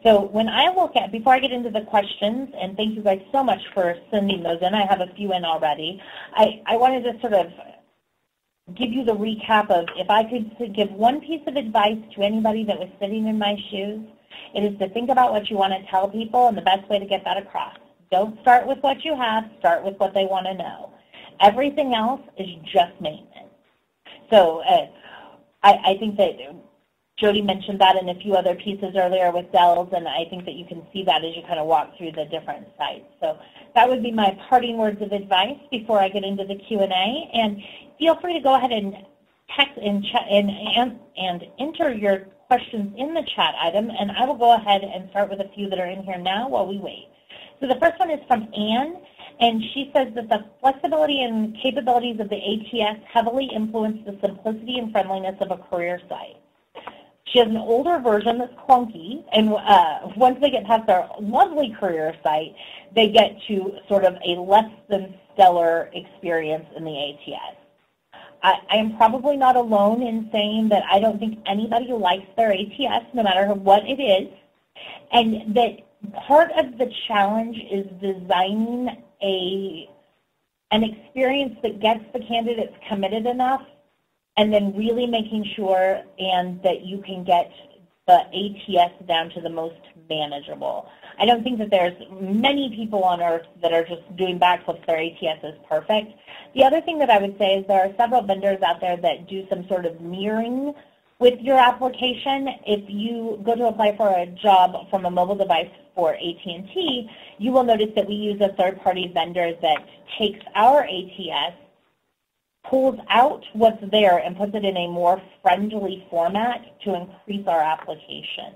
So when I look at, before I get into the questions, and thank you guys so much for sending those in, I have a few in already, I wanted to sort of give you the recap of if I could give one piece of advice to anybody that was sitting in my shoes, it is to think about what you want to tell people and the best way to get that across. Don't start with what you have, start with what they want to know. Everything else is just maintenance. So I think that Jody mentioned that in a few other pieces earlier with Dells, and I think that you can see that as you kind of walk through the different sites. So that would be my parting words of advice before I get into the Q&A. And feel free to go ahead and text and enter your questions in the chat item, and I will go ahead and start with a few that are in here now while we wait. So the first one is from Anne, and she says that the flexibility and capabilities of the ATS heavily influence the simplicity and friendliness of a career site. She has an older version that's clunky, and once they get past their lovely career site, they get to sort of a less than stellar experience in the ATS. I am probably not alone in saying that I don't think anybody likes their ATS, no matter what it is, and that part of the challenge is designing an experience that gets the candidates committed enough, and then really making sure that you can get the ATS down to the most manageable. I don't think that there's many people on earth that are just doing backflips. Their ATS is perfect. The other thing that I would say is there are several vendors out there that do some sort of mirroring with your application. If you go to apply for a job from a mobile device for AT&T, you will notice that we use a third-party vendor that takes our ATS, pulls out what's there, and puts it in a more friendly format to increase our application.